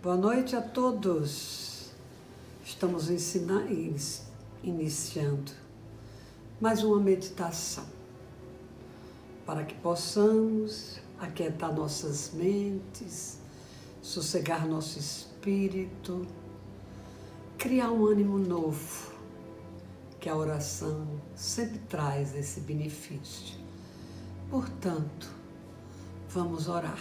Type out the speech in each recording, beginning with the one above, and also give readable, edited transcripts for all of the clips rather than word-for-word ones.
Boa noite a todos. Estamos iniciando mais uma meditação para que possamos aquietar nossas mentes, sossegar nosso espírito, criar um ânimo novo, que a oração sempre traz esse benefício. Portanto, vamos orar.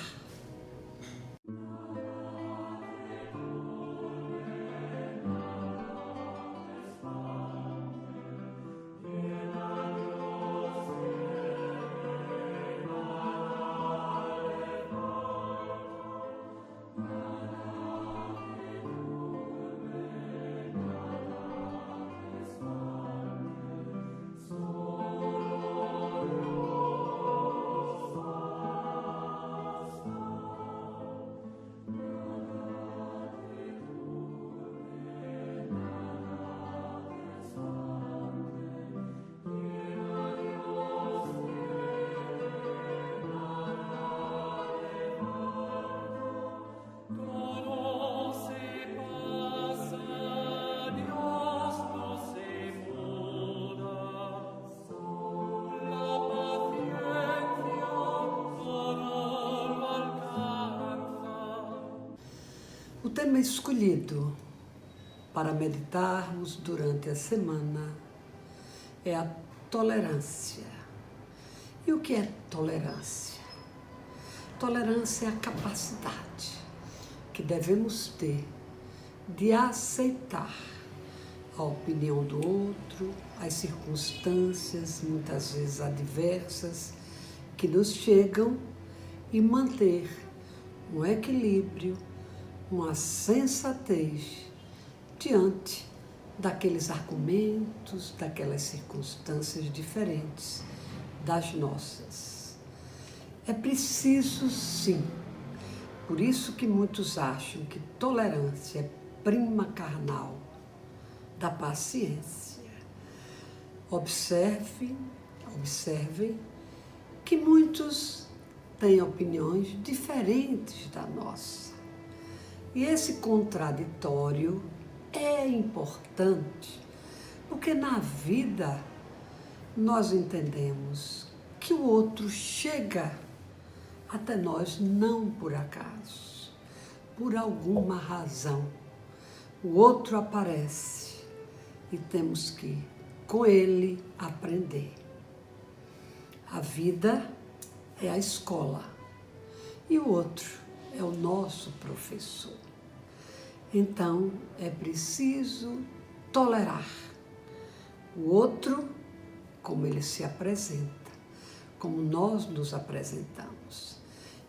O tema escolhido para meditarmos durante a semana é a tolerância. E o que é tolerância? Tolerância é a capacidade que devemos ter de aceitar a opinião do outro, as circunstâncias, muitas vezes adversas, que nos chegam e manter um equilíbrio, uma sensatez diante daqueles argumentos, daquelas circunstâncias diferentes das nossas. É preciso, sim. Por isso que muitos acham que tolerância é prima carnal da paciência. Observem que muitos têm opiniões diferentes da nossa. E esse contraditório é importante, porque na vida nós entendemos que o outro chega até nós não por acaso, por alguma razão. O outro aparece e temos que, com ele, aprender. A vida é a escola e o outro é o nosso professor. Então, é preciso tolerar o outro como ele se apresenta, como nós nos apresentamos.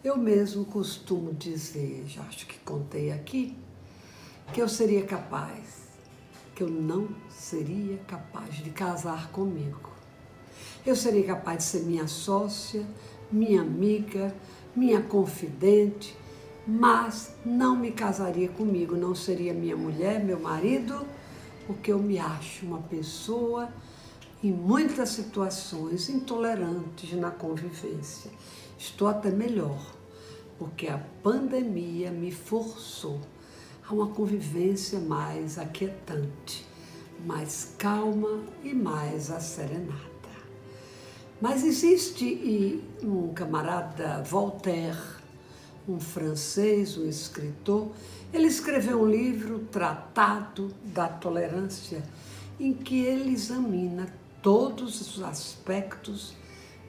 Eu mesmo costumo dizer, já acho que contei aqui, que eu não seria capaz de casar comigo. Eu seria capaz de ser minha sócia, minha amiga, minha confidente, mas não me casaria comigo, não seria minha mulher, meu marido, porque eu me acho uma pessoa, em muitas situações, intolerantes na convivência. Estou até melhor, porque a pandemia me forçou a uma convivência mais aquietante, mais calma e mais asserenada. Mas existe um camarada, Voltaire, um francês, um escritor, ele escreveu um livro, Tratado da Tolerância, em que ele examina todos os aspectos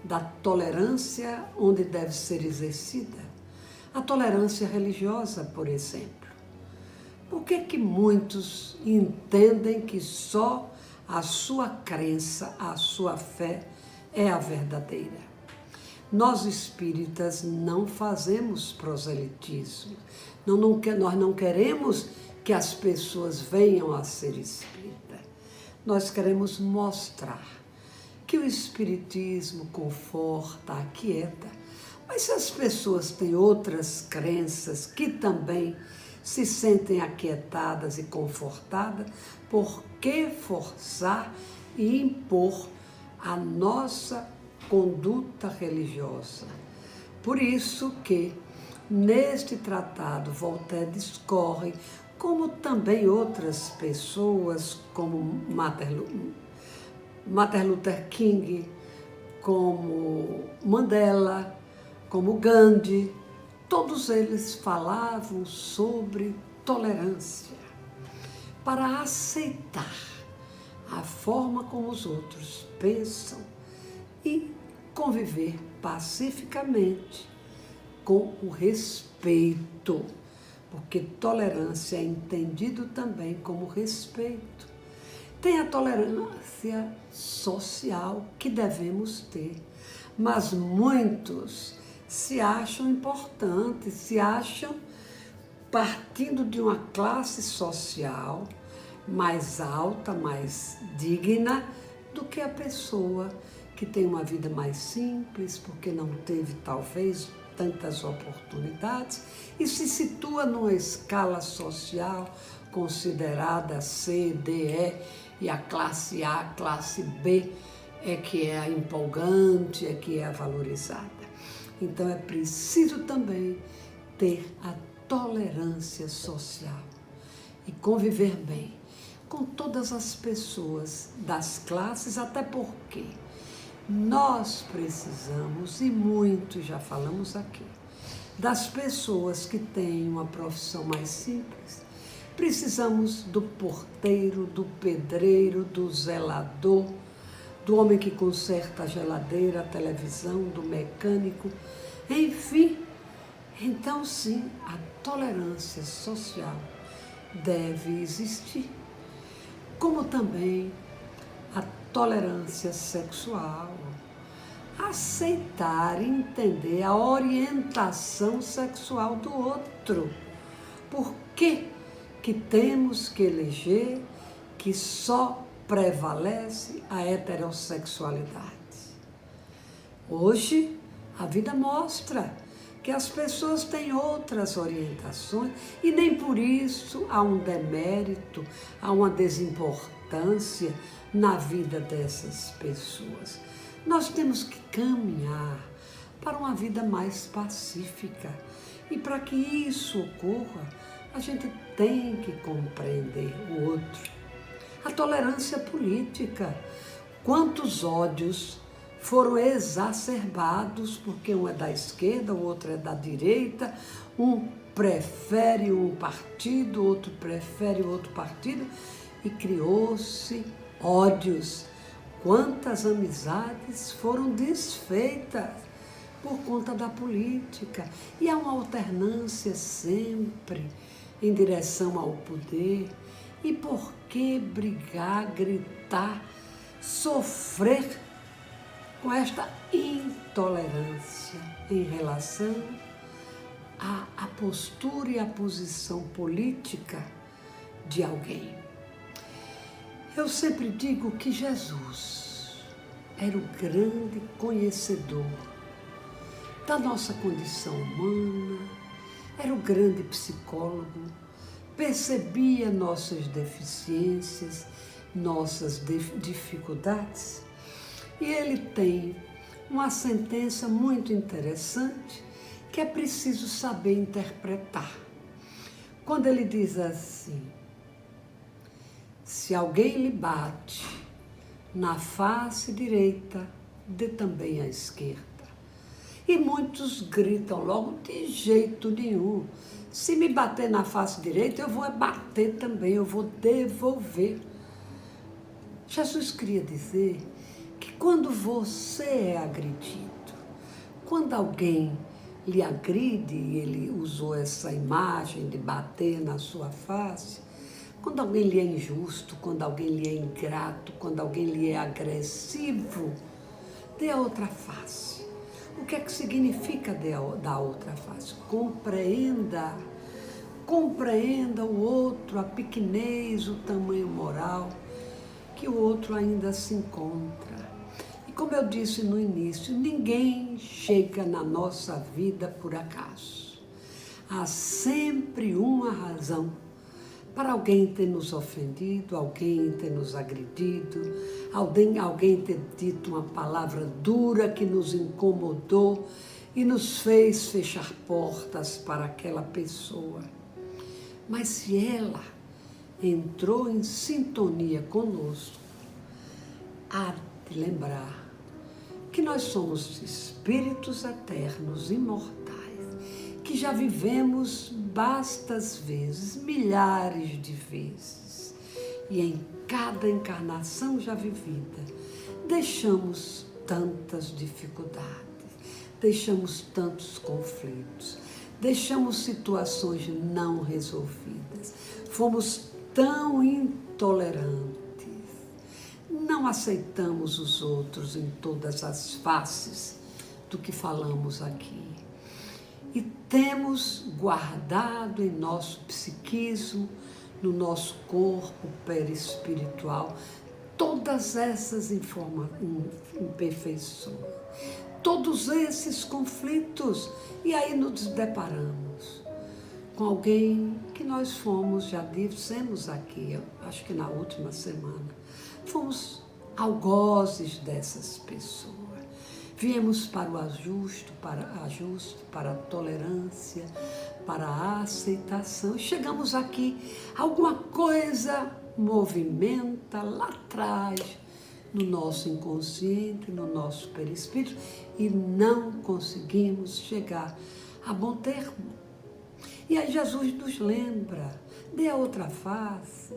da tolerância onde deve ser exercida. A tolerância religiosa, por exemplo. Por que muitos entendem que só a sua crença, a sua fé é a verdadeira? Nós espíritas não fazemos proselitismo. Nós não queremos que as pessoas venham a ser espírita. Nós queremos mostrar que o espiritismo conforta, aquieta. Mas se as pessoas têm outras crenças que também se sentem aquietadas e confortadas, por que forçar e impor a nossa conduta religiosa? Por isso que Neste tratado, Voltaire discorre, como também outras pessoas, como Martin Luther King, como Mandela, como Gandhi, todos eles falavam sobre tolerância, para aceitar a forma como os outros pensam e conviver pacificamente com o respeito, porque tolerância é entendido também como respeito. Tem a tolerância social que devemos ter, mas muitos se acham importantes, se acham partindo de uma classe social mais alta, mais digna do que a pessoa que tem uma vida mais simples, porque não teve talvez tantas oportunidades e se situa numa escala social considerada C, D, E, e a classe A, a classe B é que é a empolgante, é que é a valorizada. Então é preciso também ter a tolerância social e conviver bem com todas as pessoas das classes, até porque nós precisamos, e muito já falamos aqui, das pessoas que têm uma profissão mais simples. Precisamos do porteiro, do pedreiro, do zelador, do homem que conserta a geladeira, a televisão, do mecânico, enfim. Então, sim, a tolerância social deve existir, como também a tolerância sexual, aceitar e entender a orientação sexual do outro. Por que temos que eleger que só prevalece a heterossexualidade? Hoje, a vida mostra que as pessoas têm outras orientações e nem por isso há um demérito, há uma desimportância na vida dessas pessoas. Nós temos que caminhar para uma vida mais pacífica e para que isso ocorra, a gente tem que compreender o outro. A tolerância política, quantos ódios foram exacerbados, porque um é da esquerda, o outro é da direita, um prefere um partido, o outro prefere o outro partido, e criou-se ódios. Quantas amizades foram desfeitas por conta da política. E há uma alternância sempre em direção ao poder. E por que brigar, gritar, sofrer com esta intolerância em relação à postura e à posição política de alguém? Eu sempre digo que Jesus era o grande conhecedor da nossa condição humana, era o grande psicólogo, percebia nossas deficiências, nossas dificuldades. E ele tem uma sentença muito interessante que é preciso saber interpretar. Quando ele diz assim: se alguém lhe bate na face direita, dê também à esquerda. E muitos gritam logo: de jeito nenhum. Se me bater na face direita, eu vou bater também, eu vou devolver. Jesus queria dizer que quando você é agredido, quando alguém lhe agride, e ele usou essa imagem de bater na sua face, quando alguém lhe é injusto, quando alguém lhe é ingrato, quando alguém lhe é agressivo, dê a outra face. O que é que significa dar outra face? Compreenda o outro, a pequenez, o tamanho moral que o outro ainda se encontra. E como eu disse no início, ninguém chega na nossa vida por acaso. Há sempre uma razão para alguém ter nos ofendido, alguém ter nos agredido, alguém ter dito uma palavra dura que nos incomodou. e nos fez fechar portas para aquela pessoa. Mas se ela entrou em sintonia conosco, há de lembrar que nós somos espíritos eternos, imortais, que já vivemos bastas vezes, milhares de vezes, e em cada encarnação já vivida, deixamos tantas dificuldades, deixamos tantos conflitos, deixamos situações não resolvidas, fomos tão intolerantes, não aceitamos os outros em todas as faces do que falamos aqui. E temos guardado em nosso psiquismo, no nosso corpo perispiritual, todas essas imperfeições, todos esses conflitos. E aí nos deparamos com alguém que nós fomos, já dissemos aqui, acho que na última semana, fomos algozes dessas pessoas. Viemos para o ajuste, para a tolerância, para a aceitação. Chegamos aqui, alguma coisa movimenta lá atrás, no nosso inconsciente, no nosso perispírito, e não conseguimos chegar a bom termo. E aí Jesus nos lembra, dê a outra face.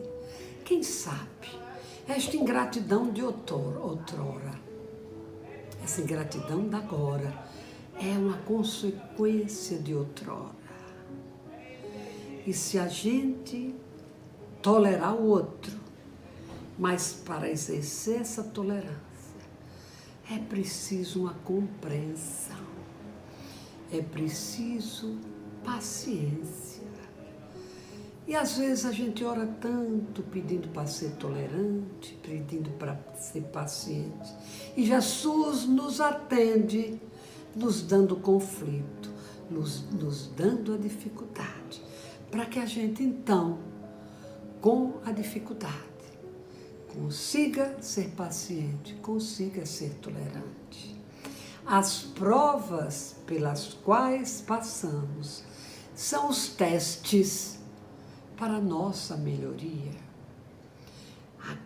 Quem sabe, esta ingratidão de outrora, essa ingratidão da agora, é uma consequência de outrora. E se a gente tolerar o outro, mas para exercer essa tolerância, é preciso uma compreensão, é preciso paciência. E às vezes a gente ora tanto pedindo para ser tolerante, pedindo para ser paciente. E Jesus nos atende, nos dando conflito, nos dando a dificuldade. Para que a gente então, com a dificuldade, consiga ser paciente, consiga ser tolerante. As provas pelas quais passamos são os testes para a nossa melhoria. As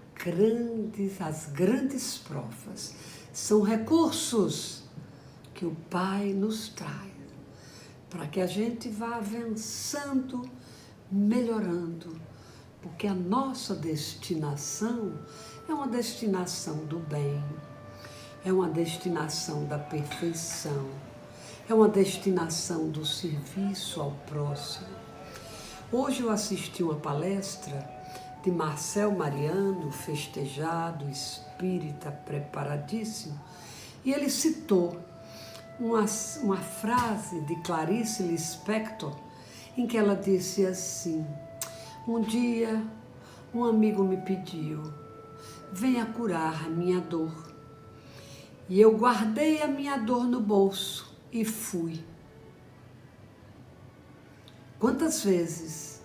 grandes provas são recursos que o Pai nos traz para que a gente vá avançando, melhorando, porque a nossa destinação é uma destinação do bem, é uma destinação da perfeição, é uma destinação do serviço ao próximo. Hoje eu assisti uma palestra de Marcel Mariano, festejado, espírita, preparadíssimo, e ele citou uma frase de Clarice Lispector, em que ela disse assim: um dia um amigo me pediu, venha curar a minha dor. E eu guardei a minha dor no bolso e fui. Quantas vezes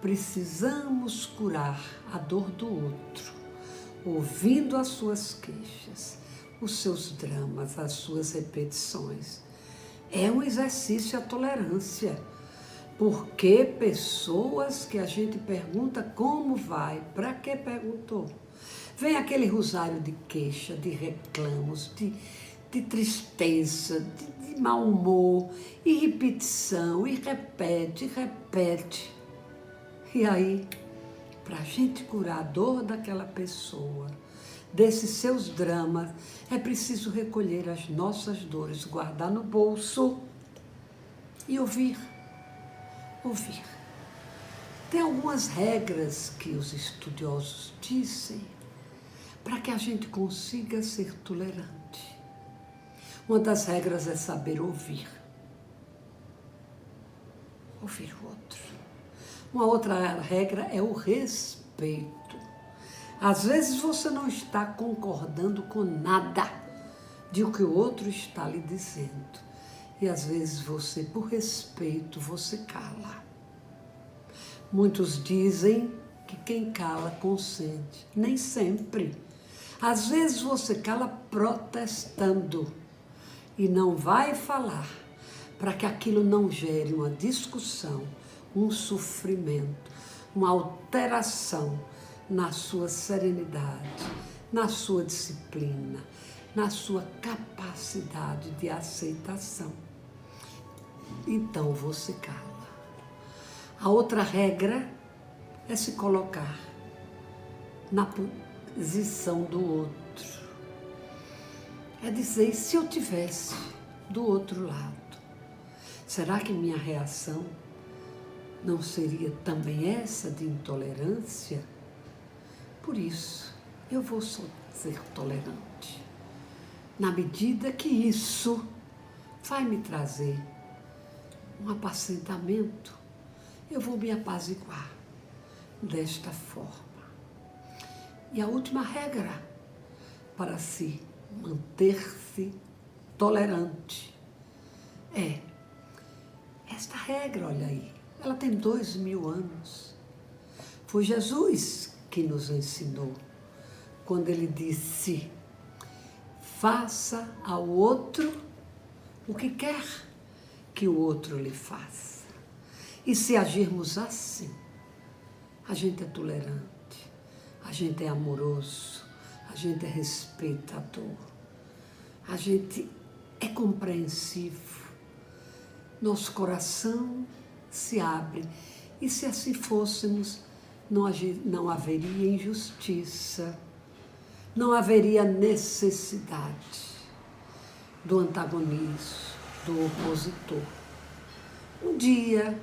precisamos curar a dor do outro, ouvindo as suas queixas, os seus dramas, as suas repetições? É um exercício à tolerância, porque pessoas que a gente pergunta como vai, para que perguntou? Vem aquele rosário de queixa, de reclamos, de tristeza, de mau humor, e repetição, e repete. E aí, para a gente curar a dor daquela pessoa, desses seus dramas, é preciso recolher as nossas dores, guardar no bolso e ouvir. Tem algumas regras que os estudiosos dizem para que a gente consiga ser tolerante. Uma das regras é saber ouvir. Ouvir o outro. Uma outra regra é o respeito. Às vezes você não está concordando com nada de o que o outro está lhe dizendo. E às vezes você, por respeito, você cala. Muitos dizem que quem cala consente. Nem sempre. Às vezes você cala protestando. e não vai falar para que aquilo não gere uma discussão, um sofrimento, uma alteração na sua serenidade, na sua disciplina, na sua capacidade de aceitação. Então você cala. A outra regra é se colocar na posição do outro. É dizer, e se eu tivesse do outro lado, será que minha reação não seria também essa de intolerância? Por isso, eu vou só ser tolerante, na medida que isso vai me trazer um apacentamento, eu vou me apaziguar desta forma. E a última regra para se manter-se tolerante é esta regra, olha aí, ela tem 2000 anos. Foi Jesus que nos ensinou, quando ele disse, faça ao outro o que quer que o outro lhe faça. E se agirmos assim, a gente é tolerante, a gente é amoroso, a gente é respeitador, a gente é compreensivo, nosso coração se abre. E se assim fôssemos, não haveria injustiça, não haveria necessidade do antagonismo, do opositor. Um dia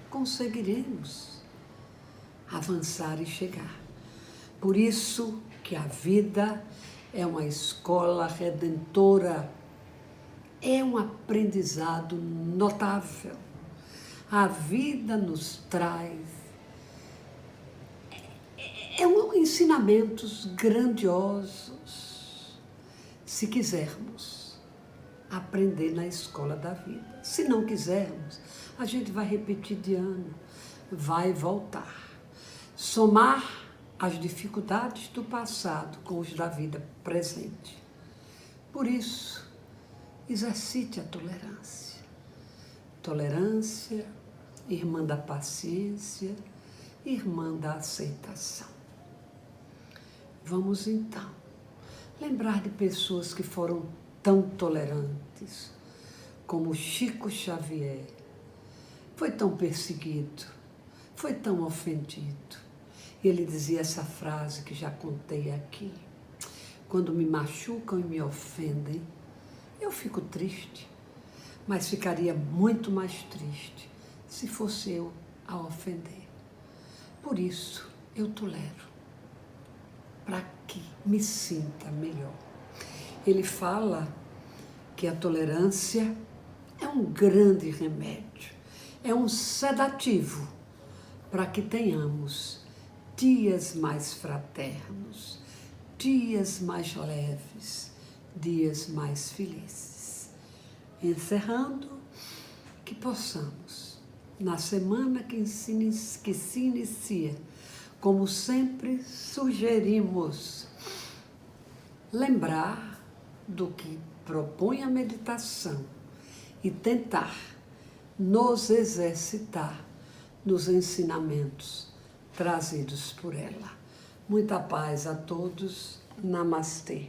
conseguiremos avançar e chegar. Por isso que a vida é uma escola redentora, é um aprendizado notável. A vida nos traz ensinamentos grandiosos, se quisermos aprender na escola da vida. Se não quisermos, a gente vai repetir de ano, vai voltar. Somar as dificuldades do passado com os da vida presente. Por isso, exercite a tolerância. Tolerância, irmã da paciência, irmã da aceitação. Vamos então lembrar de pessoas que foram tão tolerantes, como Chico Xavier. Foi tão perseguido, foi tão ofendido. E ele dizia essa frase que já contei aqui: quando me machucam e me ofendem, eu fico triste, mas ficaria muito mais triste se fosse eu a ofender. Por isso, eu tolero, para que me sinta melhor. Ele fala que a tolerância é um grande remédio, é um sedativo para que tenhamos dias mais fraternos, dias mais leves, dias mais felizes. Encerrando, que possamos, na semana que se inicia, como sempre sugerimos, lembrar do que propõe a meditação e tentar nos exercitar nos ensinamentos trazidos por ela. Muita paz a todos. Namastê.